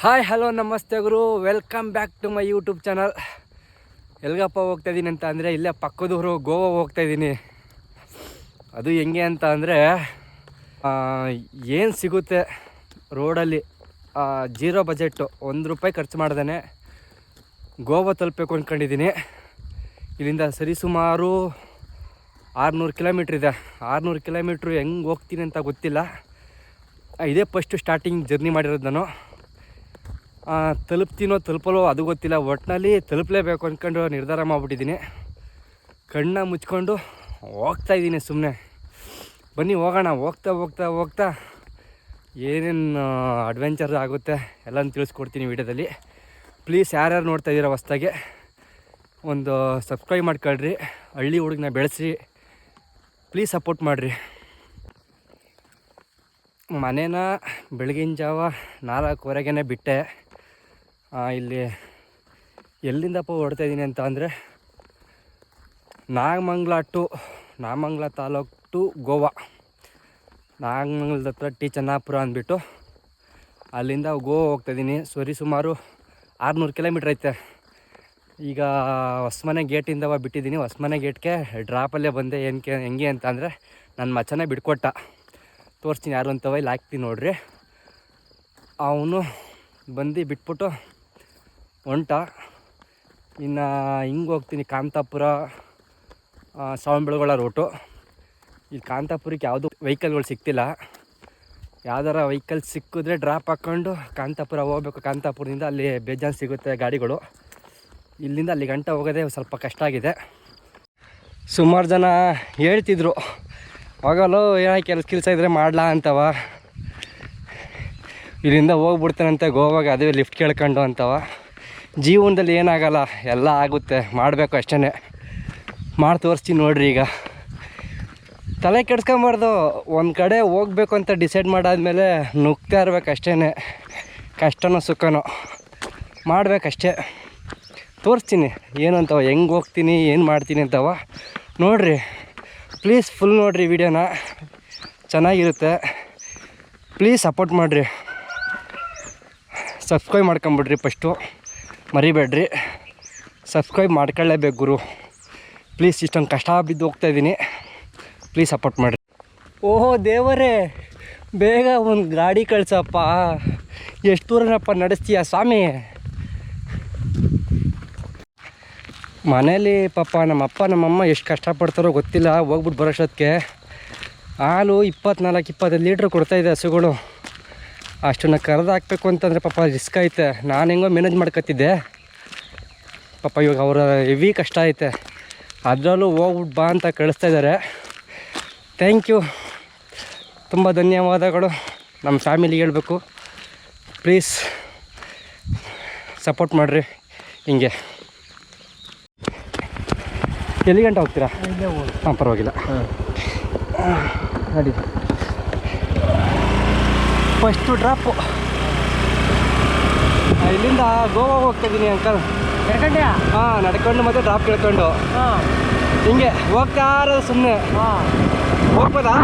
Hi hello ನಮಸ್ತೆ ಗುರು, welcome back to my YouTube channel. ಎಲ್ಗಪ್ಪ ಹೋಗ್ತಾಯಿದ್ದೀನಿ ಅಂತ ಅಂದರೆ ಇಲ್ಲೇ ಪಕ್ಕದೂರು ಗೋವಾ ಹೋಗ್ತಾಯಿದ್ದೀನಿ. ಅದು ಹೆಂಗೆ ಅಂತ ಅಂದರೆ ಏನು ಸಿಗುತ್ತೆ ರೋಡಲ್ಲಿ, ಜೀರೋ ಬಜೆಟ್ಟು, ₹1 ಖರ್ಚು ಮಾಡ್ದೇ ಗೋವಾ ತಲುಪಬೇಕು ಅಂದ್ಕೊಂಡಿದ್ದೀನಿ. ಇಲ್ಲಿಂದ ಸರಿಸುಮಾರು 600 ಕಿಲೋಮೀಟ್ರ್ ಇದೆ. 600 ಕಿಲೋಮೀಟ್ರು ಹೆಂಗೆ ಹೋಗ್ತೀನಿ ಅಂತ ಗೊತ್ತಿಲ್ಲ. ಇದೇ ಫಸ್ಟು ಸ್ಟಾರ್ಟಿಂಗ್ ಜರ್ನಿ ಮಾಡಿರೋದು ನಾನು. ತಲುಪ್ತೀನೋ ತಲುಪಲೋ ಅದು ಗೊತ್ತಿಲ್ಲ, ಒಟ್ಟಿನಲ್ಲಿ ತಲುಪಲೇಬೇಕು ಅಂದ್ಕೊಂಡು ನಿರ್ಧಾರ ಮಾಡಿಬಿಟ್ಟಿದ್ದೀನಿ. ಕಣ್ಣ ಮುಚ್ಕೊಂಡು ಹೋಗ್ತಾಯಿದ್ದೀನಿ ಸುಮ್ಮನೆ. ಬನ್ನಿ ಹೋಗೋಣ. ಹೋಗ್ತಾ ಹೋಗ್ತಾ ಹೋಗ್ತಾ ಏನೇನು ಅಡ್ವೆಂಚರ್ ಆಗುತ್ತೆ ಎಲ್ಲನೂ ತಿಳಿಸ್ಕೊಡ್ತೀನಿ ವೀಡಿಯೋದಲ್ಲಿ. ಪ್ಲೀಸ್ ಯಾರ್ಯಾರು ನೋಡ್ತಾ ಇದ್ದೀರಾ ಹೊಸ್ದಾಗೆ ಒಂದು ಸಬ್ಸ್ಕ್ರೈಬ್ ಮಾಡ್ಕೊಳ್ರಿ. ಹಳ್ಳಿ ಹುಡುಗನ ಬೆಳೆಸಿ ಪ್ಲೀಸ್ ಸಪೋರ್ಟ್ ಮಾಡಿರಿ. ಮನೇನ ಬೆಳಗಿನ ಜಾವ 4:15ಗೆ ಬಿಟ್ಟೆ. ಇಲ್ಲಿ ಎಲ್ಲಿಂದಪ್ಪ ಹೊರಡ್ತಾಯಿದ್ದೀನಿ ಅಂತ ಅಂದರೆ ನಾಗಮಂಗಲ ತಾಲೂಕು ಟು ಗೋವಾ. ನಾಗಮಂಗಲದ ಹತ್ರ ಟಿ ಚೆನ್ನಾಪುರ ಅಂದ್ಬಿಟ್ಟು ಅಲ್ಲಿಂದ ಗೋವಾ ಹೋಗ್ತಾಯಿದ್ದೀನಿ. ಸುಮಾರು 600 ಕಿಲೋಮೀಟ್ರ್ ಐತೆ. ಈಗ ಹೊಸಮನೆ ಗೇಟಿಂದ ಬಿಟ್ಟಿದ್ದೀನಿ. ಹೊಸಮನೆ ಗೇಟ್ಗೆ ಡ್ರಾಪಲ್ಲೇ ಬಂದೆ. ಹೆಂಗೆ ಅಂತ ಅಂದರೆ ನನ್ನ ಮಚ್ಚನೇ ಬಿಟ್ಕೊಟ್ಟ. ತೋರಿಸ್ತೀನಿ ಯಾರು ಅಂತವ, ಇಲ್ಲಿ ಹಾಕ್ತೀನಿ ನೋಡ್ರಿ. ಅವನು ಬಂದು ಬಿಟ್ಬಿಟ್ಟು ಹೊಂಟ. ಇನ್ನು ಹಿಂಗೆ ಹೋಗ್ತೀನಿ ಕಾಂತಾಪುರ ಶ್ರವಣಬೆಳಗೊಳ ರೂಟು. ಇಲ್ಲಿ ಕಾಂತಾಪುರಕ್ಕೆ ಯಾವುದು ವೆಹಿಕಲ್ಗಳು ಸಿಗ್ತಿಲ್ಲ. ಯಾವ್ದಾರ ವೆಹಿಕಲ್ ಸಿಕ್ಕಿದ್ರೆ ಡ್ರಾಪ್ ಹಾಕ್ಕೊಂಡು ಕಾಂತಾಪುರ ಹೋಗ್ಬೇಕು. ಕಾಂತಾಪುರದಿಂದ ಅಲ್ಲಿ ಬೇಜಾನ್ ಸಿಗುತ್ತೆ ಗಾಡಿಗಳು. ಇಲ್ಲಿಂದ ಅಲ್ಲಿ ಗಂಟೆ ಹೋಗೋದೇ ಸ್ವಲ್ಪ ಕಷ್ಟ ಆಗಿದೆ. ಸುಮಾರು ಜನ ಹೇಳ್ತಿದ್ರು ಹೋಗಲು ಏನೋ ಕೆಲಸ ಇದ್ದರೆ ಮಾಡಲಾ ಅಂತವ, ಇಲ್ಲಿಂದ ಹೋಗ್ಬಿಡ್ತಾನಂತೆ ಗೋವಾಗೆ, ಅದೇ ಲಿಫ್ಟ್ ಕೇಳ್ಕೊಂಡು ಅಂತವ. ಜೀವನದಲ್ಲಿ ಏನಾಗಲ್ಲ, ಎಲ್ಲ ಆಗುತ್ತೆ, ಮಾಡಬೇಕು ಅಷ್ಟೇ. ಮಾಡಿ ತೋರಿಸ್ತೀನಿ ನೋಡ್ರಿ. ಈಗ ತಲೆ ಕೆಡ್ಸ್ಕೊಂಬಾರ್ದು. ಒಂದು ಕಡೆ ಹೋಗ್ಬೇಕು ಅಂತ ಡಿಸೈಡ್ ಮಾಡಾದ್ಮೇಲೆ ನುಗ್ತಾ ಇರ್ಬೇಕು ಅಷ್ಟೇ. ಕಷ್ಟನೋ ಸುಖನೋ ಮಾಡಬೇಕಷ್ಟೇ. ತೋರಿಸ್ತೀನಿ ಏನು ಅಂತವ, ಹೆಂಗೆ ಹೋಗ್ತೀನಿ, ಏನು ಮಾಡ್ತೀನಿ ಅಂತವ ನೋಡಿರಿ. ಪ್ಲೀಸ್ ಫುಲ್ ನೋಡಿರಿ ವಿಡಿಯೋನ, ಚೆನ್ನಾಗಿರುತ್ತೆ. ಪ್ಲೀಸ್ ಸಪೋರ್ಟ್ ಮಾಡಿರಿ. ಸಬ್ಸ್ಕ್ರೈಬ್ ಮಾಡ್ಕೊಂಬಿಡ್ರಿ, ಫಸ್ಟು ಮರಿಬೇಡ್ರಿ. ಸಬ್ಸ್ಕ್ರೈಬ್ ಮಾಡ್ಕೊಳ್ಳೇಬೇಕು ಗುರು. ಪ್ಲೀಸ್ ಇಷ್ಟೊಂದು ಕಷ್ಟ ಬಿದ್ದು ಹೋಗ್ತಾಯಿದ್ದೀನಿ, ಪ್ಲೀಸ್ ಸಪೋರ್ಟ್ ಮಾಡಿರಿ. ಓಹೋ ದೇವರೇ, ಬೇಗ ಒಂದು ಗಾಡಿ ಕಳ್ಸಪ್ಪ. ಎಷ್ಟು ದೂರನಪ್ಪ ನಡೆಸ್ತೀಯ ಸ್ವಾಮಿ. ಮನೇಲಿ ಪಾಪ ನಮ್ಮಪ್ಪ ನಮ್ಮಮ್ಮ ಎಷ್ಟು ಕಷ್ಟಪಡ್ತಾರೋ ಗೊತ್ತಿಲ್ಲ. ಹೋಗ್ಬಿಟ್ಟು ಬರೋಷ್ಟೊತ್ತಿಗೆ ಹಾಲು 24-25 ಲೀಟ್ರ್ ಕೊಡ್ತಾಯಿದೆ ಹಸುಗಳು. ಅಷ್ಟನ್ನು ಕರೆದು ಹಾಕಬೇಕು ಅಂತಂದರೆ ಪಾಪ ರಿಸ್ಕ್ ಐತೆ. ನಾನು ಹೆಂಗೋ ಮ್ಯಾನೇಜ್ ಮಾಡ್ಕೊತಿದ್ದೆ. ಪಾಪ ಇವಾಗ ಅವರ ಹೆವಿ ಕಷ್ಟ ಐತೆ. ಅದರಲ್ಲೂ ಹೋಗ್ಬಿಟ್ಟು ಬಾ ಅಂತ ಕಳಿಸ್ತಾ ಇದ್ದಾರೆ. ಥ್ಯಾಂಕ್ ಯು, ತುಂಬ ಧನ್ಯವಾದಗಳು. ನಮ್ಮ ಫ್ಯಾಮಿಲಿಗೆ ಹೇಳಬೇಕು, ಪ್ಲೀಸ್ ಸಪೋರ್ಟ್ ಮಾಡಿರಿ. ಹಿಂಗೆ ಎಲ್ಲಿ ಗಂಟೆ ಹೋಗ್ತೀರಾ? ಹಾಂ, ಪರವಾಗಿಲ್ಲ. ನೋಡಿ, ಫಸ್ಟು ಡ್ರಾಪು ಇಲ್ಲಿಂದ ಗೋವಾ ಹೋಗ್ತಾಯಿದ್ದೀನಿ ಅಂಕಲ್. ನಡ್ಕೊಂಡ್ಯಾ? ಹಾಂ, ನಡ್ಕೊಂಡು ಮತ್ತೆ ಡ್ರಾಪ್ ಕೇಳ್ಕೊಂಡು ಹಿಂಗೆ ಹೋಗ್ತಾ ಇರೋದು ಸುಮ್ಮನೆ. ಹೋಗ್ಬೋದಾ?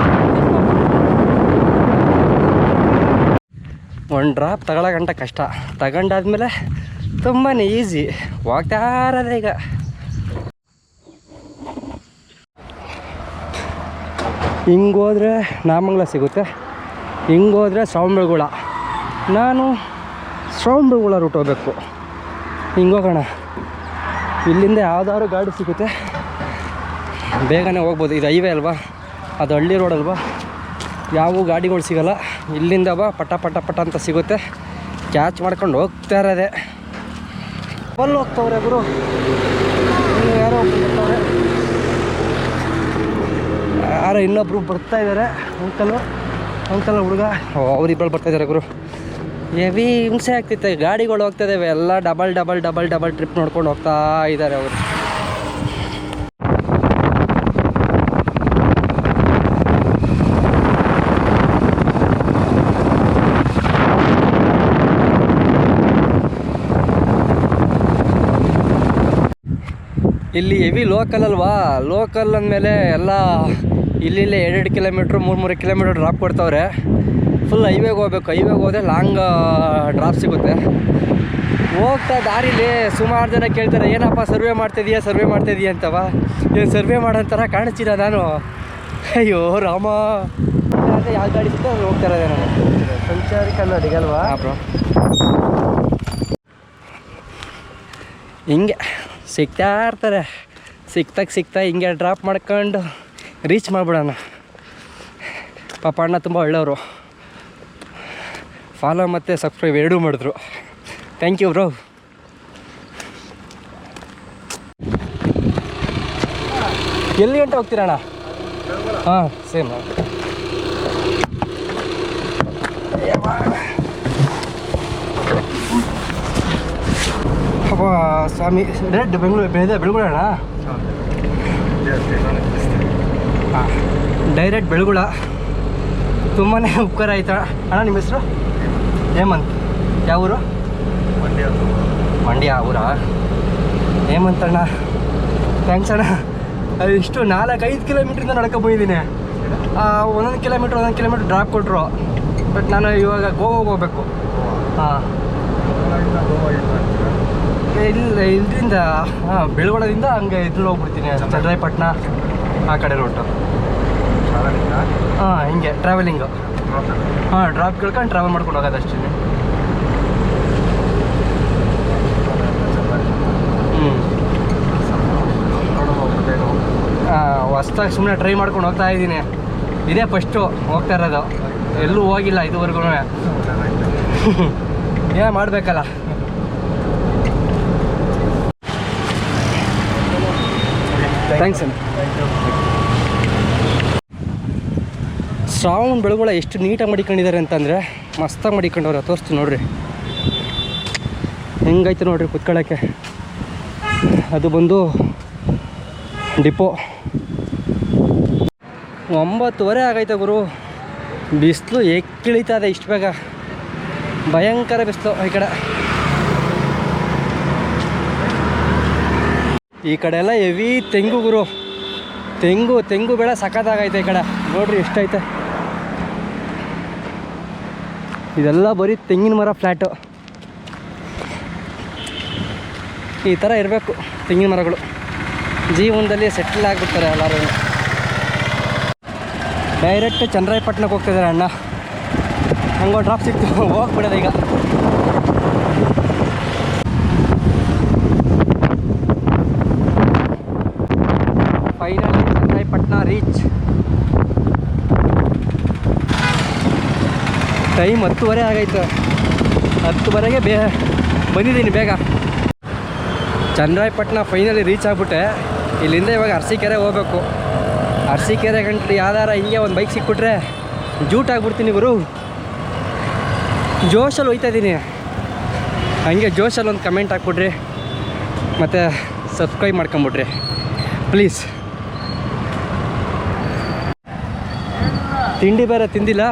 ಒಂದು ಡ್ರಾಪ್ ತಗೊಳ್ಳೋ ಗಂಟ ಕಷ್ಟ, ತಗೊಂಡಾದ್ಮೇಲೆ ತುಂಬಾ ಈಸಿ. ಹೋಗ್ತಾ ಇರೋದೇ. ಈಗ ಹಿಂಗೆ ಹೋದರೆ ನಾಗಮಂಗಲ ಸಿಗುತ್ತೆ, ಹಿಂಗೆ ಹೋದರೆ ಶ್ರವಣಬೆಳಗೊಳ. ನಾನು ಶ್ರವಣಬೆಳಗೊಳ ರೂಟ್ ಹೋಗ್ಬೇಕು. ಹಿಂಗೆ ಹೋಗೋಣ. ಇಲ್ಲಿಂದ ಯಾವ್ದಾದ್ರು ಗಾಡಿ ಸಿಗುತ್ತೆ, ಬೇಗನೆ ಹೋಗ್ಬೋದು. ಇದು ಹೈವೇ ಅಲ್ವಾ, ಅದು ಹಳ್ಳಿ ರೋಡ್ ಅಲ್ವಾ, ಯಾವ ಗಾಡಿಗಳು ಸಿಗೋಲ್ಲ. ಇಲ್ಲಿಂದ ಪಟ ಪಟ ಪಟ ಅಂತ ಸಿಗುತ್ತೆ. ಕ್ಯಾಚ್ ಮಾಡ್ಕೊಂಡು ಹೋಗ್ತಾ ಇರೋದೆ. ಅಲ್ಲಿ ಹೋಗ್ತವ್ರೆ ಗುರು, ಯಾರೋ ಬರ್ತಾವ್ರೆ. ಯಾರೋ ಇನ್ನೊಬ್ರು ಬರ್ತಾ ಇದ್ದಾರೆ. ಅಂಕಲ್ ಹುಡುಗ, ಅವರಿಬ್ಬರು ಬರ್ತಾಯಿದ್ದಾರೆ ಗುರು. ಹೆವಿ ಹಿಂಸೆ ಆಗ್ತೈತೆ. ಗಾಡಿಗಳು ಹೋಗ್ತಾಯಿದ್ದಾವೆ ಎಲ್ಲ ಡಬಲ್ ಟ್ರಿಪ್ ನೋಡ್ಕೊಂಡು ಹೋಗ್ತಾ ಇದ್ದಾರೆ ಅವರು. ಇಲ್ಲಿ ಹೆವಿ ಲೋಕಲ್ ಅಲ್ವಾ. ಲೋಕಲ್ ಅಂದಮೇಲೆ ಎಲ್ಲ ಇಲ್ಲಿಲ್ಲೇ 2 ಕಿಲೋಮೀಟ್ರ್ 3 ಕಿಲೋಮೀಟ್ರ್ ಡ್ರಾಪ್ ಕೊಡ್ತವ್ರೆ. ಫುಲ್ ಹೈವೇಗೆ ಹೋಗ್ಬೇಕು. ಹೈವೇಗೆ ಹೋದರೆ ಲಾಂಗ್ ಡ್ರಾಪ್ ಸಿಗುತ್ತೆ. ಹೋಗ್ತಾ ದಾರಿಲಿ ಸುಮಾರು ಜನ ಕೇಳ್ತಾರೆ, ಏನಪ್ಪ ಸರ್ವೆ ಮಾಡ್ತಿದೀಯ ಅಂತವ. ಏನು ಸರ್ವೆ ಮಾಡೋಂಥರ ಕಾಣಿಸ್ತೀರ ನಾನು? ಅಯ್ಯೋ ರಾಮ, ಯಾವ ಗಾಡಿ ಸಿಗ್ತದೆ ಅದು ಹೋಗ್ತಾ ಇರೋದೆ ನಾನು. ಸಂಚಾರಿ ಕನ್ನಡಿಗಲ್ವಾ ಬ್ರೋ? ಹಿಂಗೆ ಸಿಗ್ತಾ ಇರ್ತಾರೆ. ಸಿಗ್ತಾ ಹಿಂಗೆ ಡ್ರಾಪ್ ಮಾಡ್ಕೊಂಡು ರೀಚ್ ಮಾಡಿಬಿಡೋಣ. ಪಾಪ ಅಣ್ಣ ತುಂಬ ಒಳ್ಳೆಯವರು. ಫಾಲೋ ಮತ್ತು ಸಬ್ಸ್ಕ್ರೈಬ್ ಎರಡೂ ಮಾಡಿದ್ರು. Thank you bro. ಎಲ್ಲಿ ಗಂಟೆ ಹೋಗ್ತೀರಣ್ಣ? ಹಾಂ ಸೇಮ್. ಅಪ್ಪ ಸ್ವಾಮಿ, ಡೈರೆಕ್ಟ್ ಬೆಳಗುಳ ಅಣ್ಣ? ಹಾಂ, ಡೈರೆಕ್ಟ್ ಬೆಳಗುಳ. ತುಂಬಾ ಉಪಕಾರ ಆಯ್ತಾ ಅಣ್ಣ. ನಿಮ್ಮ ಹೆಸರು ಹೇಮಂತ್? ಯಾವ ಊರು? ಮಂಡ್ಯ ಊರಾ? ಹೇಮಂತ್ ಅಣ್ಣ, ಥ್ಯಾಂಕ್ಸ್ ಅಣ್ಣ. ಅದು ಇಷ್ಟು 4-5 ಕಿಲೋಮೀಟ್ರಿಂದ ನಡ್ಕೊಂಡ್ಬಂದಿದ್ದೀನಿ. ಒಂದೊಂದು ಕಿಲೋಮೀಟ್ರ್ ಡ್ರಾಪ್ ಕೊಟ್ಟರು. ಬಟ್ ನಾನು ಇವಾಗ ಗೋವಾಗೆ ಹೋಗ್ಬೇಕು. ಹಾಂ, ಇಲ್ಲಿಂದ ಬೆಳಗೊಳದಿಂದ ಹಂಗೆ ಇದ್ರಲ್ಲಿ ಹೋಗ್ಬಿಡ್ತೀನಿ, ಚನ್ನರಾಯಪಟ್ಟಣ ಆ ಕಡೆ ರೂಟು. ಹಾಂ, ಹಿಂಗೆ ಟ್ರಾವೆಲಿಂಗು. ಹಾಂ, ಡ್ರಾಪ್ ಕೇಳ್ಕೊಂಡು ಟ್ರಾವೆಲ್ ಮಾಡ್ಕೊಂಡು ಹೋಗೋದು ಅಷ್ಟೇ. ಹೊಸ್ದಾಗಿ ಸುಮ್ಮನೆ ಟ್ರೈ ಮಾಡ್ಕೊಂಡು ಹೋಗ್ತಾ ಇದ್ದೀನಿ. ಇದೇ ಫಸ್ಟು ಹೋಗ್ತಾ ಇರೋದು, ಎಲ್ಲೂ ಹೋಗಿಲ್ಲ ಇದುವರೆಗೂ. ಏನು ಮಾಡಬೇಕಲ್ಲ. ಥ್ಯಾಂಕ್ಸ್ ಅಣ್ಣ. ಶ್ರಾವಣ ಬೆಳಗುಳ ಎಷ್ಟು ನೀಟಾಗಿ ಮಡಿಕೊಂಡಿದ್ದಾರೆ ಅಂತಂದರೆ ಮಸ್ತಾಗಿ ಮಡಿಕೊಂಡವ್ರೆ. ತೋರಿಸ್ತೀನಿ ನೋಡ್ರಿ, ಹೆಂಗೈತೆ ನೋಡ್ರಿ ಕುತ್ಕೊಳ್ಳೋಕ್ಕೆ. ಅದು ಬಂದು ಡಿಪೋ. 9:30 ಆಗೈತೆ ಗುರು. ಬಿಸಿಲು ಎಕ್ಕಿಳಿತದೆ ಇಷ್ಟು ಬೇಗ. ಭಯಂಕರ ಬಿಸಿಲು ಈ ಕಡೆ. ಈ ಕಡೆ ಎಲ್ಲ ಹೆವಿ ತೆಂಗು ಗುರು. ತೆಂಗು ಬೆಳೆ ಸಖತ್ತಾಗೈತೆ ಈ ಕಡೆ. ನೋಡ್ರಿ ಎಷ್ಟೈತೆ. ಇದೆಲ್ಲ ಬರೀ ತೆಂಗಿನ ಮರ ಫ್ಲ್ಯಾಟು. ಈ ಥರ ಇರಬೇಕು ತೆಂಗಿನ ಮರಗಳು. ಜೀವನದಲ್ಲಿ ಸೆಟ್ಲ್ ಆಗಿಬಿಡ್ತಾರೆ ಎಲ್ಲರೂ. ಡೈರೆಕ್ಟ್ ಚನ್ನರಾಯಪಟ್ಟಣಕ್ಕೆ ಹೋಗ್ತಿದ್ದಾರೆ ಅಣ್ಣ. ಹಂಗೋ ಡ್ರಾಪ್ ಸಿಕ್ತು, ಹೋಗ್ಬಿಡೋದು ಈಗ. Finally Channarayapatna reach. ಟೈಮ್ 10:30 ಆಗೈತೆ. 10:30ಗೆ ಬಂದಿದ್ದೀನಿ ಬೇಗ. ಚನ್ನರಾಯಪಟ್ಟಣ ಫೈನಲಿ ರೀಚ್ ಆಗಿಬಿಟ್ಟೆ. ಇಲ್ಲಿಂದ ಇವಾಗ ಅರಸೀಕೆರೆ ಹೋಗ್ಬೇಕು. ಅರಸೀಕೆರೆ ಗಂಟ್ಲು ಯಾವ್ದಾರ ಹಿಂಗೆ ಒಂದು ಬೈಕ್ ಸಿಕ್ಬಿಟ್ರೆ ಜೂಟ್ ಆಗಿಬಿಡ್ತೀನಿ ಗುರು. ಜೋಶಲ್ಲಿ ಹೋಯ್ತಾ ಇದ್ದೀನಿ. ಹಂಗೆ ಜೋಶಲ್ಲಿ ಒಂದು ಕಮೆಂಟ್ ಹಾಕ್ಬಿಡ್ರಿ ಮತ್ತು ಸಬ್ಸ್ಕ್ರೈಬ್ ಮಾಡ್ಕೊಂಬಿಡ್ರಿ ಪ್ಲೀಸ್. ತಿಂಡಿ ಬೇರೆ ತಿಂದಿಲ್ಲ.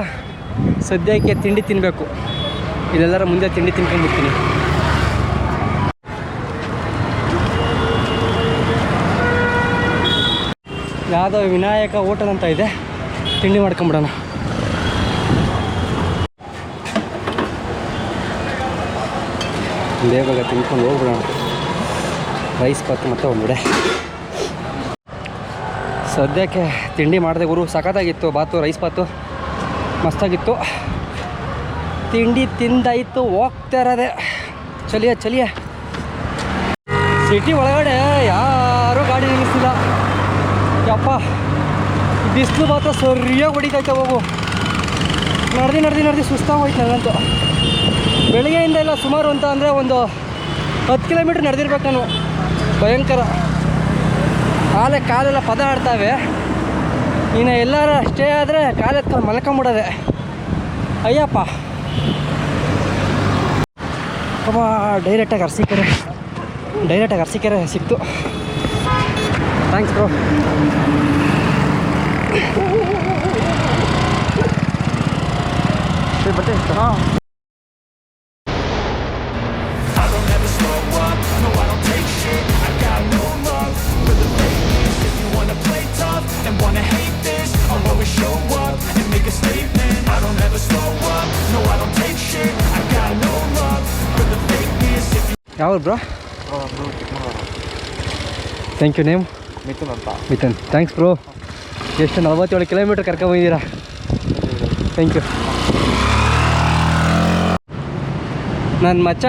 ಸದ್ಯಕ್ಕೆ ತಿಂಡಿ ತಿನ್ನಬೇಕು. ಇಲ್ಲೆಲ್ಲರ ಮುಂದೆ ತಿಂಡಿ ತಿನ್ಕೊಂಡ್ಬಿಡ್ತೀನಿ. ಯಾವುದೋ ವಿನಾಯಕ ಹೋಟೆಲ್ ಅಂತ ಇದೆ, ತಿಂಡಿ ಮಾಡ್ಕೊಂಬಿಡೋಣ. ಬೇಗ ತಿನ್ಕೊಂಡು ಹೋಗ್ಬಿಡೋಣ. ರೈಸ್ ಬಾತ್ ಮತ್ತು ಒಂದುಡೆ. ಸದ್ಯಕ್ಕೆ ತಿಂಡಿ ಮಾಡಿದೆ ಗುರು. ಸಖತ್ತಾಗಿತ್ತು ಬಾತು, ರೈಸ್ ಬಾತು ಮಸ್ತಾಗಿತ್ತು. ತಿಂಡಿ ತಿಂದಾಯಿತು, ಹೋಗ್ತಾ ಇರೋದೆ. ಚಲಿಯ ಸಿಟಿ ಒಳಗಡೆ ಯಾರೂ ಗಾಡಿ ನಿಲ್ಲಿಸ್ತಿಲ್ಲ. ಯಪ್ಪ, ಬಿಸಿಲು ಮಾತ್ರ ಸರಿಯಾಗಿ ಹೊಡಿತೈತೆ. ಹೋಗು ನಡೆದು ಸುಸ್ತಾಗೋಯ್ತು ನನಗಂತೂ. ಬೆಳಗ್ಗೆಯಿಂದ ಎಲ್ಲ ಸುಮಾರು ಅಂತ ಅಂದರೆ ಒಂದು 10 ಕಿಲೋಮೀಟ್ರ್ ನಡೆದಿರ್ಬೇಕು ನಾನು. ಭಯಂಕರ. ಕಾಲೆಲ್ಲ ಪದ ಆಡ್ತಾವೆ. ಇನ್ನು ಎಲ್ಲಾರ ಸ್ಟೇ ಆದರೆ ಕಾಲೆತ್ಕೊಂಡು ಮಲ್ಕೊಂಬಿಡೋದೆ. ಅಯ್ಯಪ್ಪ ಅಪ್ಪ. ಡೈರೆಕ್ಟಾಗಿ ಅರಸೀಕೆರೆ ಸಿಕ್ತು. Thanks bro. ಬಟ್ಟೆ ಹಾಂ. Wanna play tough and wanna hate this, never slow up, no I don't take shit, I got no love for the fakeness. ಯಾವ bro? Thank you. Name? Mithun ಅಂತ. Mithun, thanks bro. ಎಷ್ಟು 47 kilometre ಕರ್ಕೊಂಬಂದಿದ್ದೀರಾ, thank you. ನನ್ನ ಮಚ್ಚ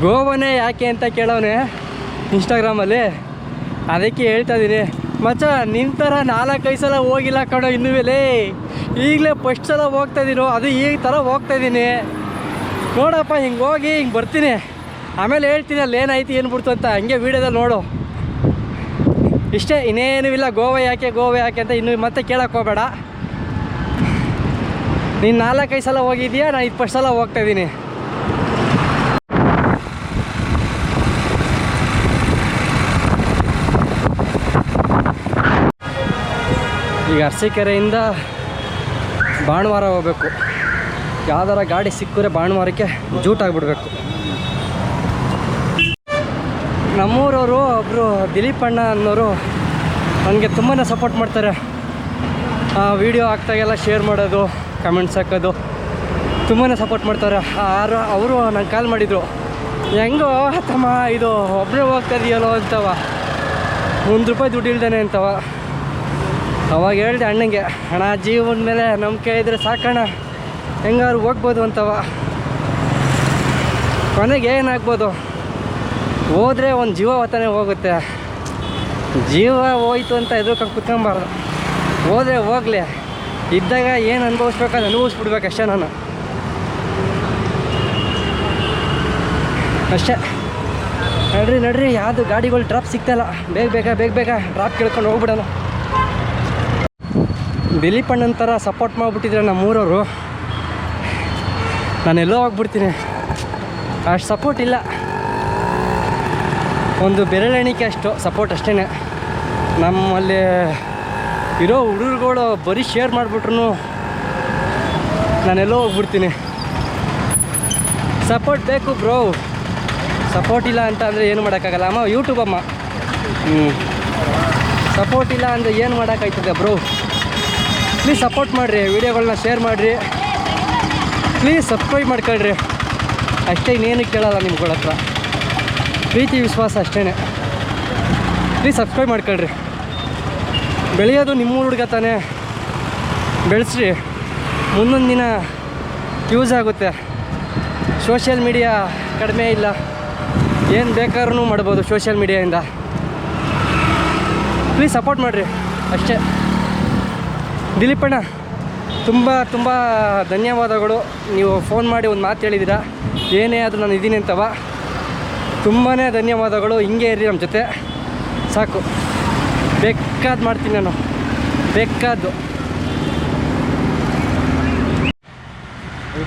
ಗೋವಾನೇ ಯಾಕೆ ಅಂತ ಕೇಳೋನೆ ಇನ್ಸ್ಟಾಗ್ರಾಮಲ್ಲಿ, ಅದಕ್ಕೆ ಹೇಳ್ತಾ ಇದ್ದೀನಿ ಮಚ್ಚ, ನಿನ್ನ ಥರ 4-5 ಸಲ ಹೋಗಿಲ್ಲ ಕಣೋ ಇನ್ನೂ ಮೇಲೆ, ಈಗಲೇ ಫಸ್ಟ್ ಸಲ ಹೋಗ್ತಾಯಿದ್ದೀನೋ, ಅದು ಈ ಥರ ಹೋಗ್ತಾಯಿದ್ದೀನಿ ನೋಡಪ್ಪ, ಹಿಂಗೆ ಹೋಗಿ ಹಿಂಗೆ ಬರ್ತೀನಿ, ಆಮೇಲೆ ಹೇಳ್ತೀನಿ ಅಲ್ಲಿ ಏನಾಯ್ತು ಏನು ಬಿಡ್ತು ಅಂತ, ಹಂಗೆ ವೀಡಿಯೋದಲ್ಲಿ ನೋಡು. ಇಷ್ಟೇ, ಇನ್ನೇನೂ ಇಲ್ಲ. ಗೋವಾ ಯಾಕೆ ಅಂತ ಇನ್ನೂ ಮತ್ತೆ ಕೇಳೋಕ್ಕೆ ಹೋಗಬೇಡ. ನೀನು 4-5 ಸಲ ಹೋಗಿದ್ದೀಯಾ, ನಾನು 20 ಸಲ ಹೋಗ್ತಾಯಿದ್ದೀನಿ. ಈಗ ಅರಸೀಕೆರೆಯಿಂದ ಭಾನುವಾರ ಹೋಗ್ಬೇಕು. ಯಾವ್ದಾರ ಗಾಡಿ ಸಿಕ್ಕರೆ ಭಾನುವಾರಕ್ಕೆ ಜೂಟಾಗ್ಬಿಡ್ಬೇಕು. ನಮ್ಮೂರವರು ಒಬ್ಬರು ದಿಲೀಪ್ ಅಣ್ಣ ಅನ್ನೋರು ನನಗೆ ತುಂಬಾ ಸಪೋರ್ಟ್ ಮಾಡ್ತಾರೆ. ವೀಡಿಯೋ ಹಾಕ್ದಾಗೆಲ್ಲ ಶೇರ್ ಮಾಡೋದು, ಕಮೆಂಟ್ಸ್ ಹಾಕೋದು, ತುಂಬಾ ಸಪೋರ್ಟ್ ಮಾಡ್ತಾರೆ. ಅವರು ನಂಗೆ ಕಾಲ್ ಮಾಡಿದರು, ಹೆಂಗೋ ತಮ್ಮ ಇದು ಒಬ್ಬರೇ ಹೋಗ್ತಾಯಿದೆಯಲ್ಲೋ ಅಂತವ, ₹1 ದುಡ್ಡು ಇಲ್ದೇನೆ ಅಂತವ. ಅವಾಗ ಹೇಳಿದೆ ಅಣ್ಣಂಗೆ, ಅಣ್ಣ ಜೀವನ ಮೇಲೆ ನಂಬಿಕೆ ಇದ್ದರೆ ಸಾಕಣ್ಣ, ಹೆಂಗಾರು ಹೋಗ್ಬೋದು ಅಂತವ. ಕೊನೆಗೆ ಏನಾಗ್ಬೋದು, ಹೋದರೆ ಒಂದು ಜೀವ ಹೊತ್ತಾನೆ ಹೋಗುತ್ತೆ. ಜೀವ ಹೋಯ್ತು ಅಂತ ಎದುರ್ಕೊಂಡು ಕುತ್ಕೊಂಬಾರ್ದು, ಹೋದರೆ ಹೋಗಲಿ, ಇದ್ದಾಗ ಏನು ಅನುಭವಿಸ್ಬೇಕಾದ್ರೆ ಅನುಭವಿಸ್ಬಿಡ್ಬೇಕು ಅಷ್ಟೇ. ನಾನು ಅಷ್ಟೇ. ನಡ್ರಿ ಯಾವುದು ಗಾಡಿಗಳು ಡ್ರಾಪ್ ಸಿಗ್ತಾಯಿಲ್ಲ, ಬೇಗ ಡ್ರಾಪ್ ಕೇಳ್ಕೊಂಡು ಹೋಗ್ಬಿಡೋಣ. ದಿಲೀಪ್ ಅಣ್ಣನ ಥರ ಸಪೋರ್ಟ್ ಮಾಡಿಬಿಟ್ಟಿದ್ರೆ ನಮ್ಮೂರವರು, ನಾನೆಲ್ಲೋ ಹೋಗ್ಬಿಡ್ತೀನಿ. ಅಷ್ಟು ಸಪೋರ್ಟ್ ಇಲ್ಲ, ಒಂದು ಬೆರಳೆಣಿಕೆ ಅಷ್ಟು ಸಪೋರ್ಟ್ ಅಷ್ಟೇ. ನಮ್ಮಲ್ಲಿ ಇರೋ ಹುಡುಗರುಗಳು ಬರೀ ಶೇರ್ ಮಾಡಿಬಿಟ್ರು ನಾನೆಲ್ಲೋ ಹೋಗ್ಬಿಡ್ತೀನಿ. ಸಪೋರ್ಟ್ ಬೇಕು ಬ್ರೋ, ಸಪೋರ್ಟ್ ಇಲ್ಲ ಅಂತ ಅಂದರೆ ಏನು ಮಾಡೋಕ್ಕಾಗಲ್ಲ. ಅಮ್ಮ ಯೂಟ್ಯೂಬ್ ಅಮ್ಮ, ಸಪೋರ್ಟ್ ಇಲ್ಲ ಅಂದರೆ ಏನು ಮಾಡೋಕ್ಕಾಯ್ತದೆ ಬ್ರೋ. ಪ್ಲೀಸ್ ಸಪೋರ್ಟ್ ಮಾಡಿರಿ, ವೀಡಿಯೋಗಳನ್ನ ಶೇರ್ ಮಾಡಿರಿ, ಪ್ಲೀಸ್ ಸಬ್ಸ್ಕ್ರೈಬ್ ಮಾಡ್ಕೊಳ್ರಿ ಅಷ್ಟೇ. ಇನ್ನೇನು ಕೇಳಲ್ಲ ನಿಮ್ಗಳ ಹತ್ರ, ಪ್ರೀತಿ ವಿಶ್ವಾಸ ಅಷ್ಟೇ. ಪ್ಲೀಸ್ ಸಬ್ಸ್ಕ್ರೈಬ್ ಮಾಡ್ಕೊಳ್ರಿ. ಬೆಳೆಯೋದು ನಿಮ್ಮ ಹುಡುಗ ತಾನೇ, ಬೆಳೆಸ್ರಿ, ಮುಂದೊಂದು ದಿನ ಯೂಸ್ ಆಗುತ್ತೆ. ಸೋಷಿಯಲ್ ಮೀಡಿಯಾ ಕಡಿಮೆ ಇಲ್ಲ, ಏನು ಬೇಕಾದ್ರೂ ಮಾಡ್ಬೋದು ಸೋಷಿಯಲ್ ಮೀಡಿಯಾಯಿಂದ. ಪ್ಲೀಸ್ ಸಪೋರ್ಟ್ ಮಾಡಿರಿ ಅಷ್ಟೇ. ದಿಲೀಪ್ ಅಣ್ಣ ತುಂಬ ಧನ್ಯವಾದಗಳು. ನೀವು ಫೋನ್ ಮಾಡಿ ಒಂದು ಮಾತು ಹೇಳಿದ್ದೀರಾ, ಏನೇ ಆದರೂ ನಾನು ಇದ್ದೀನಿ ಅಂತವ. ತುಂಬಾ ಧನ್ಯವಾದಗಳು. ಹಿಂಗೆ ಇರಿ ನಮ್ಮ ಜೊತೆ ಸಾಕು. ಬೇಕಾದ್ದು ಮಾಡ್ತೀನಿ ನಾನು, ಬೇಕಾದ್ದು.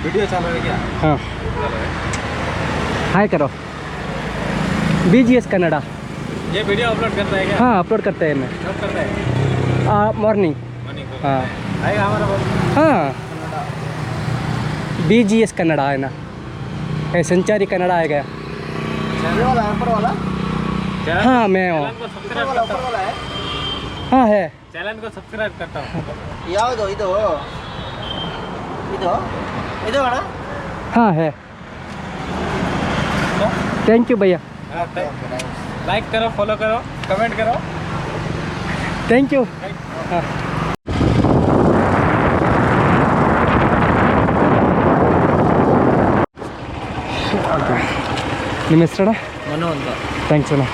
वीडियो चालू है क्या? हाँ, हाय करो। BGS कन्नड़ा ये वीडियो अपलोड करता है क्या? हाँ, अपलोड करते हैं मैं। कब करता है? मॉर्निंग। हाँ आएगा हमारा बोल। हाँ, BGS कन्नड़ा है ना, है संचारी कन्नड़ा आ गया। चैनल वाला ऊपर वाला? हाँ मैं हूँ। हाँ है, चैनल को सब्सक्राइब करता हूँ। ಯಾವುದು ಇದು ಇದು ಇದು ಅಣ್ಣ? हाँ है। थैंक यू भैया, लाइक करो, फॉलो करो, कमेंट करो। Thank you. हाँ ನಿಮ್ಮ ಹೆಸರಣ್ಣ? ಮನು ಅಂತ. ಥ್ಯಾಂಕ್ಸ್ ಅಣ್ಣ.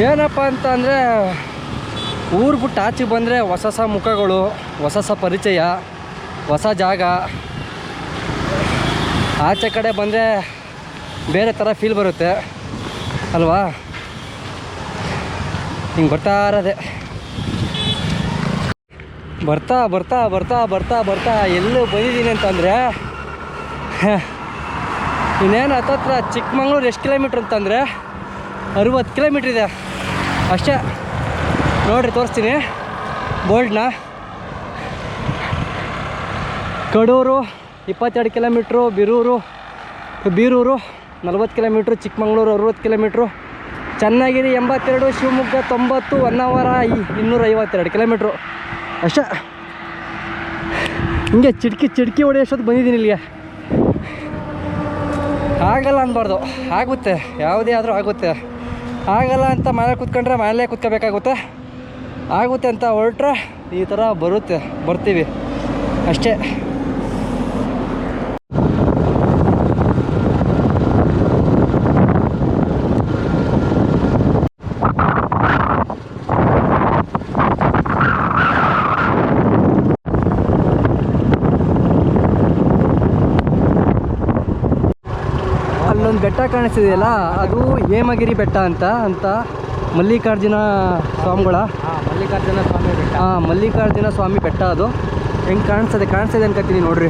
ಏನಪ್ಪ ಅಂತ ಅಂದರೆ, ಊರು ಬಿಟ್ಟು ಆಚೆ ಬಂದರೆ ಹೊಸ ಮುಖಗಳು, ಹೊಸ ಪರಿಚಯ, ಹೊಸ ಜಾಗ. ಆಚೆ ಕಡೆ ಬಂದರೆ ಬೇರೆ ಥರ ಫೀಲ್ ಬರುತ್ತೆ ಅಲ್ವಾ? ಹಿಂಗೆ ಬರ್ತಾ ಇರೋದೆ, ಬರ್ತಾ ಬರ್ತಾ ಬರ್ತಾ ಬರ್ತಾ ಬರ್ತಾ ಎಲ್ಲೂ ಬಂದಿದ್ದೀನಿ ಅಂತಂದರೆ, ಇನ್ನೇನು ಹತ್ತತ್ರ ಚಿಕ್ಕಮಂಗ್ಳೂರು ಎಷ್ಟು ಕಿಲೋಮೀಟ್ರ್ ಅಂತಂದರೆ 60 ಕಿಲೋಮೀಟ್ರ್ ಇದೆ ಅಷ್ಟೇ. ನೋಡಿರಿ ತೋರಿಸ್ತೀನಿ ಬೋಲ್ಡ್ನ. Kadur 22 kilometre, Birur 40 kilometre, Chikmagalur 60 kilometre, Channagiri 82, Shivamogga 90, Honnavar 252 kilometre. ಅಷ್ಟೇ. ಹಿಂಗೆ ಚಿಡ್ಕಿ ಹೊಡೆಯೋಷ್ಟೊತ್ತು ಬಂದಿದ್ದೀನಿ ಇಲ್ಲಿಗೆ. ಆಗಲ್ಲ ಅನ್ಬಾರ್ದು, ಆಗುತ್ತೆ, ಯಾವುದೇ ಆದರೂ ಆಗುತ್ತೆ. ಆಗಲ್ಲ ಅಂತ ಮನೇಲಿ ಕೂತ್ಕೊಂಡ್ರೆ ಮನೇಲೇ ಕೂತ್ಕೋಬೇಕಾಗುತ್ತೆ. ಆಗುತ್ತೆ ಅಂತ ಹೊರಟ್ರೆ ಈ ಥರ ಬರ್ತೀವಿ ಅಷ್ಟೇ. ಅಲ್ಲೊಂದು ಬೆಟ್ಟ ಕಾಣಿಸ್ತಿದೆಯಲ್ಲ, ಅದು ಹೇಮಗಿರಿ ಬೆಟ್ಟ ಅಂತ ಮಲ್ಲಿಕಾರ್ಜುನ ಸ್ವಾಮಿಗಳ ಮಲ್ಲಿಕಾರ್ಜುನ ಸ್ವಾಮಿ ಬೆಟ್ಟ. ಅದು ಹೆಂಗೆ ಕಾಣಿಸ್ತದೆ ಅನ್ಕೋತೀನಿ ನೋಡ್ರಿ.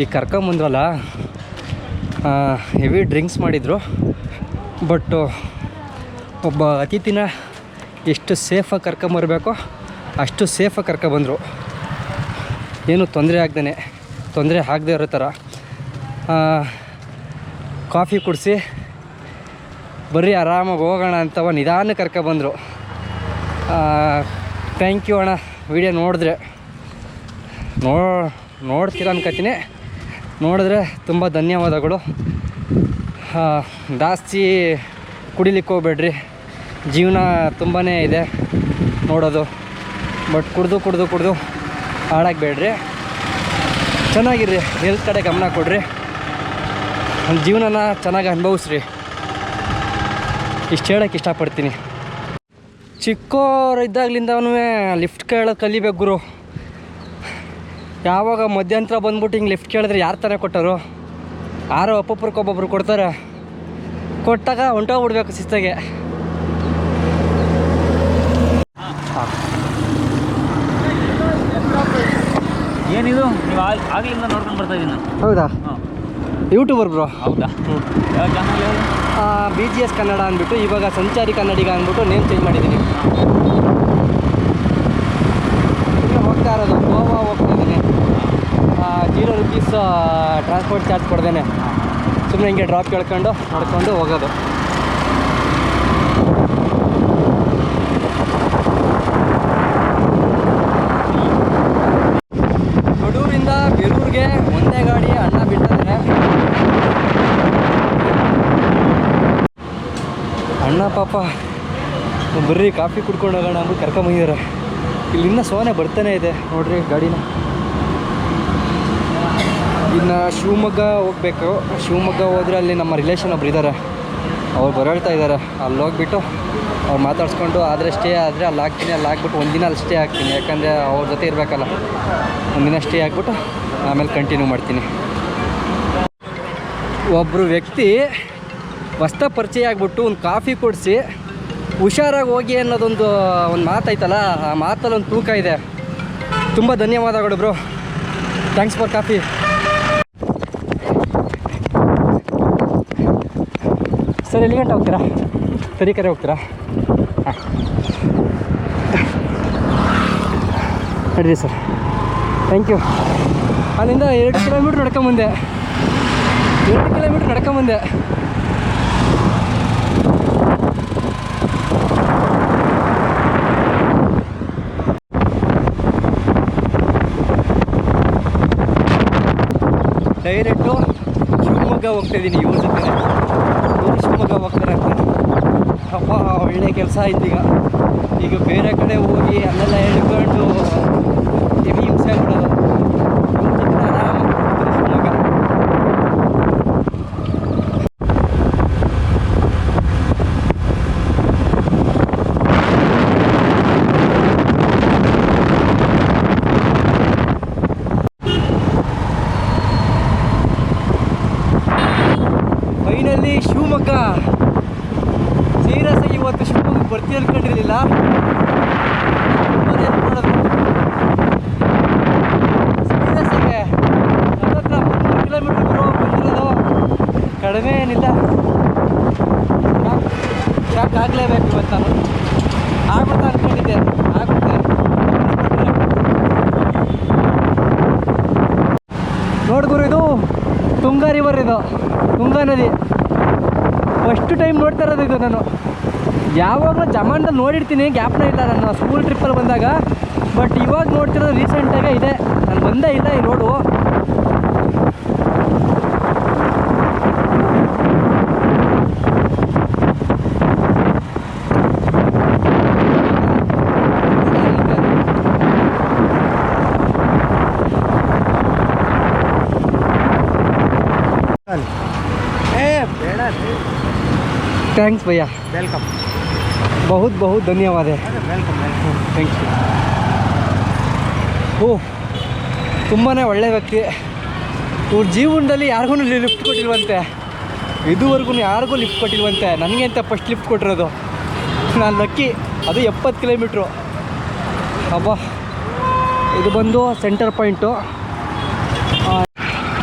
ಈಗ ಕರ್ಕೊಂಬಂದ್ರಲ್ಲ, ಹೆವಿ ಡ್ರಿಂಕ್ಸ್ ಮಾಡಿದರು. ಬಟ್ ಒಬ್ಬ ಅತಿಥಿನ ಎಷ್ಟು ಸೇಫಾಗಿ ಕರ್ಕೊಂಬರ್ಬೇಕೋ ಅಷ್ಟು ಸೇಫಾಗಿ ಕರ್ಕೊಬಂದರು. ಏನೂ ತೊಂದರೆ ಆಗದೆ ಇರೋ ಥರ ಕಾಫಿ ಕುಡಿಸಿ ಬರ್ರಿ ಆರಾಮಾಗಿ ಹೋಗೋಣ ಅಂತವ ನಿಧಾನಕ್ಕೆ ಕರ್ಕೊಬಂದರು. ಥ್ಯಾಂಕ್ ಯು ಅಣ್ಣ. ವಿಡಿಯೋ ನೋಡಿದ್ರೆ ನೋಡ್ತೀರ ಅನ್ಕೋತೀನಿ. ನೋಡಿದ್ರೆ ತುಂಬ ಧನ್ಯವಾದಗಳು. ಜಾಸ್ತಿ ಕುಡಿಲಿಕ್ಕೆ ಹೋಗ್ಬೇಡ್ರಿ, ಜೀವನ ತುಂಬಾ ಇದೆ ನೋಡೋದು. ಬಟ್ ಕುಡಿದು ಹಾಳಾಗಬೇಡ್ರಿ, ಚೆನ್ನಾಗಿರ್ರಿ, ಹೆಲ್ತ್ ಕಡೆ ಗಮನ ಕೊಡ್ರಿ, ಜೀವನನ ಚೆನ್ನಾಗಿ ಅನುಭವಿಸ್ರಿ. ಇಷ್ಟು ಹೇಳೋಕ್ಕೆ ಇಷ್ಟಪಡ್ತೀನಿ. ಚಿಕ್ಕವರು ಇದ್ದಾಗಲಿಂದನೂ ಲಿಫ್ಟ್ ಕೇಳೋದು ಕಲಿಬೇಕು ಗುರು. ಯಾವಾಗ ಮಧ್ಯಂತರ ಬಂದ್ಬಿಟ್ಟು ಹಿಂಗೆ ಲಿಫ್ಟ್ ಕೇಳಿದ್ರೆ ಯಾರು ತಾನೇ ಕೊಟ್ಟರು? ಯಾರೋ ಒಬ್ಬೊಬ್ರಿಗೆ ಕೊಡ್ತಾರೆ. ಕೊಟ್ಟಾಗ ಹೊಂಟೋಗ್ಬಿಡ್ಬೇಕು ಶಿಸ್ತಾಗೆ. ಏನಿದು ನೀವು ಆಗ್ಲಿಂದ ನೋಡ್ಕೊಂಡು ಬರ್ತಾ ಇದ್ದೀನಿ. ಹೌದಾ? YouTuber bro. ಹೌದಾ? ಯಾವ ಚಾನಲ್? BGS ಕನ್ನಡ ಅಂದ್ಬಿಟ್ಟು, ಇವಾಗ ಸಂಚಾರಿ ಕನ್ನಡಿಗ ಅಂದ್ಬಿಟ್ಟು ನೇಮ್ ಚೇಂಜ್ ಮಾಡಿದ್ದೀನಿ. ಈಗ ಹೋಗ್ತಾ ಇರೋದು ಗೋವಾ ಹೋಗ್ತಾ ಇದ್ದೀನಿ. 0 ರೂಪೀಸ್ ಟ್ರಾನ್ಸ್ಪೋರ್ಟ್ ಚಾರ್ಜ್ ಕೊಡ್ದೇನೆ ಸುಮ್ಮನೆ ಹಿಂಗೆ ಡ್ರಾಪ್ ಕೇಳ್ಕೊಂಡು ನಡ್ಕೊಂಡು ಹೋಗೋದು. ಕಡೂರಿಂದ ಬೇಲೂರಿಗೆ ಒಂದೇ ಗಾಡಿ ಅಣ್ಣ ಬಿಟ್ಟಿದ್ದಾರೆ. ಅಣ್ಣ ಪಾಪ ಬರ್ರಿ ಕಾಫಿ ಕುಡ್ಕೊಂಡು ಹೋಗೋಣ ಅಂದ್ಬಿಟ್ಟು ಕರ್ಕೊಂಬಂದಿದ್ದಾರೆ. ಇಲ್ಲಿಂದ ಸೋನೆ ಬರ್ತಾನೆ ಇದೆ ನೋಡ್ರಿ ಗಾಡಿನ. ಇನ್ನು ಶಿವಮೊಗ್ಗ ಹೋಗ್ಬೇಕು. ಶಿವಮೊಗ್ಗ ಹೋದರೆ ಅಲ್ಲಿ ನಮ್ಮ ರಿಲೇಷನ್ ಒಬ್ರು ಇದ್ದಾರೆ, ಅವ್ರು ಬರೋಳ್ತಾ ಇದ್ದಾರೆ. ಅಲ್ಲಿ ಹೋಗ್ಬಿಟ್ಟು ಅವ್ರು ಮಾತಾಡ್ಸ್ಕೊಂಡು ಆದರೆ ಸ್ಟೇ ಆದರೆ ಅಲ್ಲಿ ಹಾಕ್ತೀನಿ. ಅಲ್ಲಿ ಹಾಕ್ಬಿಟ್ಟು ಒಂದಿನ ಅಲ್ಲಿ ಸ್ಟೇ ಹಾಕ್ತೀನಿ, ಯಾಕಂದರೆ ಅವ್ರ ಜೊತೆ ಇರಬೇಕಲ್ಲ. ಒಂದಿನ ಸ್ಟೇ ಹಾಕ್ಬಿಟ್ಟು ಆಮೇಲೆ ಕಂಟಿನ್ಯೂ ಮಾಡ್ತೀನಿ. ಒಬ್ಬರು ವ್ಯಕ್ತಿ ಹೊಸ್ತ ಪರಿಚಯ ಆಗಿಬಿಟ್ಟು ಒಂದು ಕಾಫಿ ಕೊಡಿಸಿ ಹುಷಾರಾಗಿ ಹೋಗಿ ಅನ್ನೋದೊಂದು ಮಾತೈತಲ್ಲ, ಆ ಮಾತಲ್ಲಿ ಒಂದು ತೂಕ ಇದೆ. ತುಂಬ ಧನ್ಯವಾದಗಳು bro. Thanks for coffee. Sir ಎಲ್ಲಿ ಗಂಟೆ ಹೋಗ್ತೀರಾ? ತರೀಕೆರೆ ಹೋಗ್ತೀರಾ? ಹಾಂ ನಡೀರಿ ಸರ್. Thank you. ಅಲ್ಲಿಂದ 2 ಕಿಲೋಮೀಟ್ರ್ ನಡ್ಕೊಂಬಂದೆ. ಡೈರೆಕ್ಟು ಶಿವಮೊಗ್ಗ ಹೋಗ್ತಾಯಿದ್ದೀನಿ. ಇವ್ರ ಜೊತೆ ಇವರು ಶಿವಮೊಗ್ಗ ಹೋಗ್ತಾರೆ ಅಂತ. ಅಪ್ಪ ಒಳ್ಳೆ ಕೆಲಸ ಆಯ್ತು. ಈಗ ಬೇರೆ ಕಡೆ ಹೋಗಿ ಅಲ್ಲೆಲ್ಲ ಹೇಳ್ಕೊಂಡು ಹೆವಿ ಹಿಂಸೆ ಮಾಡೋದು. ಶಿವಮೊಗ್ಗ ಫೈನಲಿ ಶಿವಮೊಗ್ಗ. ಸೀರಿಯಸ್ ಆಗಿ ಇವತ್ತು ಶಿವಮೊಗ್ಗಕ್ಕೆ ಬರ್ತೀವಿ ಅಂದ್ಕೊಂಡಿರಲಿಲ್ಲ. ಸೀರಿಯಸ್ ಆಗಿ 43 ಕಿಲೋಮೀಟ್ರ್ ಬಂದಿರೋದು ಕಡಿಮೆ ಏನಿಲ್ಲ. ಯಾಕೆ ಆಗಲೇಬೇಕು ಇವತ್ತು ನಾನು ಆಗುತ್ತೆ ಅಂದ್ಕೊಂಡಿದ್ದೆ. ಆಗುತ್ತೆ. ನೋಡ್ಗುರು, ಇದು ತುಂಗಾ ರಿವರ್, ಇದು ತುಂಗಾ ನದಿ. ಫಸ್ಟ್ ಟೈಮ್ ನೋಡ್ತಾ ಇರೋದು ಇದು ನಾನು. ಯಾವಾಗಲೂ ಜಮಾನ್ದಲ್ಲಿ ನೋಡಿರ್ತೀನಿ, ಗ್ಯಾಪ್ನ ಇಲ್ಲ ನಾನು ಸ್ಕೂಲ್ ಟ್ರಿಪ್ಪಲ್ಲಿ ಬಂದಾಗ. ಬಟ್ ಇವಾಗ ನೋಡ್ತಿರೋದು ರೀಸೆಂಟಾಗೆ ಇದೆ, ನಾನು ಬಂದೇ ಇಲ್ಲ ಈ ರೋಡು. थैंक्स भैया, ವೆಲ್ಕಮ್. बहुत बहुत धन्यवाद है. ವೆಲ್ಕಮ್. Thank you. ತುಂಬಾ ಒಳ್ಳೆ ವ್ಯಕ್ತಿ. ಇವ್ರ ಜೀವನದಲ್ಲಿ ಯಾರಿಗೂ ಲಿಫ್ಟ್ ಕೊಟ್ಟಿಲ್ವಂತೆ, ಇದುವರೆಗೂ ಯಾರಿಗೂ ಲಿಫ್ಟ್ ಕೊಟ್ಟಿಲ್ವಂತೆ. ನನಗೆ ಅಂತ ಫಸ್ಟ್ ಲಿಫ್ಟ್ ಕೊಟ್ಟಿರೋದು. ನಾನು ಲಕ್ಕಿ, ಅದು 70 ಕಿಲೋಮೀಟ್ರು. ಅಬ್ಬಾ, ಇದು ಬಂದು centre point.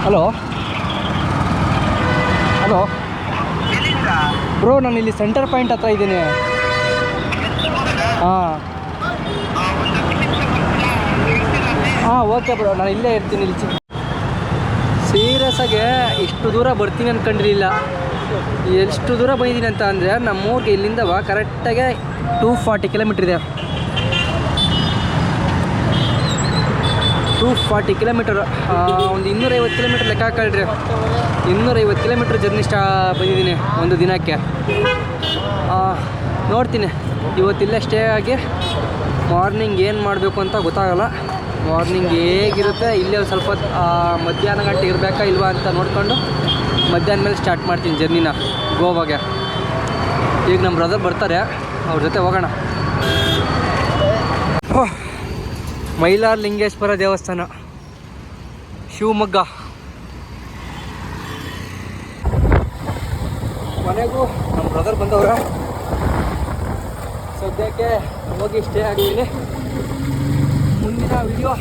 Hello hello bro, ನಾನು ಇಲ್ಲಿ ಸೆಂಟರ್ ಪಾಯಿಂಟ್ ಹತ್ರ ಇದ್ದೀನಿ. ಹಾಂ ಓಕೆ ಬ್ರೋ, ನಾನು ಇಲ್ಲೇ ಇರ್ತೀನಿ. ಇಲ್ಲಿ ಸೀರಿಯಸ್ಸಾಗೆ ಇಷ್ಟು ದೂರ ಬರ್ತೀನಿ ಅಂದ್ಕೊಂಡಿರಲಿಲ್ಲ. ಎಷ್ಟು ದೂರ ಬಂದಿದ್ದೀನಿ ಅಂತ ಅಂದರೆ, ನಮ್ಮೂರಿಗೆ ಇಲ್ಲಿಂದ ಕರೆಕ್ಟಾಗೆ 240 ಕಿಲೋಮೀಟ್ರ್ ಇದೆ. 240 ಕಿಲೋಮೀಟರ್, ಒಂದು 250 ಕಿಲೋಮೀಟ್ರ್ ಲೆಕ್ಕ ಹಾಕೊಳ್ರಿ. 250 ಕಿಲೋಮೀಟ್ರ್ ಜರ್ನಿ ಬಂದಿದ್ದೀನಿ ಒಂದು ದಿನಕ್ಕೆ. ನೋಡ್ತೀನಿ ಇವತ್ತಿಲ್ಲೇ ಸ್ಟೇ ಆಗಿ ಮಾರ್ನಿಂಗ್ ಏನು ಮಾಡಬೇಕು ಅಂತ ಗೊತ್ತಾಗಲ್ಲ. ಮಾರ್ನಿಂಗ್ ಹೇಗಿರುತ್ತೆ ಇಲ್ಲೇ ಒಂದು ಸ್ವಲ್ಪ ಮಧ್ಯಾಹ್ನ ಗಂಟೆ ಇರಬೇಕಾ ಇಲ್ವಾ ಅಂತ ನೋಡಿಕೊಂಡು ಮಧ್ಯಾಹ್ನ ಮೇಲೆ ಸ್ಟಾರ್ಟ್ ಮಾಡ್ತೀನಿ ಜರ್ನಿನ ಗೋವಾಗೆ. ಈಗ ನಮ್ಮ ಬ್ರದರ್ ಬರ್ತಾರೆ, ಅವ್ರ ಜೊತೆ ಹೋಗೋಣ. ಮೈಲಾರ ಲಿಂಗೇಶ್ವರ ದೇವಸ್ಥಾನ, ಶಿವಮೊಗ್ಗ. ಮನೆಗೂ ನಮ್ಮ ಬ್ರದರ್ ಬಂದವ್ರೆ. ಸದ್ಯಕ್ಕೆ ಹೋಗಿ ಸ್ಟೇ ಆಗ್ತೀನಿ. ಮುಂದಿನ ವಿಡಿಯೋ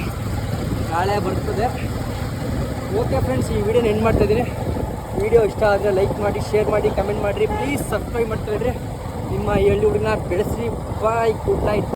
ನಾಳೆ ಬರ್ತದೆ. ಓಕೆ ಫ್ರೆಂಡ್ಸ್, ಈ ವಿಡಿಯೋನ ಎಂಡ್ ಮಾಡ್ತಾಯಿದ್ದೀನಿ. ವಿಡಿಯೋ ಇಷ್ಟ ಆದರೆ ಲೈಕ್ ಮಾಡಿ, ಶೇರ್ ಮಾಡಿ, ಕಮೆಂಟ್ ಮಾಡಿರಿ. ಪ್ಲೀಸ್ ಸಬ್ಸ್ಕ್ರೈಬ್ ಮಾಡ್ತಾಯಿದ್ರಿ. ನಿಮ್ಮ ಈ ಹಳ್ಳಿ ಹುಡುಗನ ಬೆಳೆಸಿ. Bye, good night.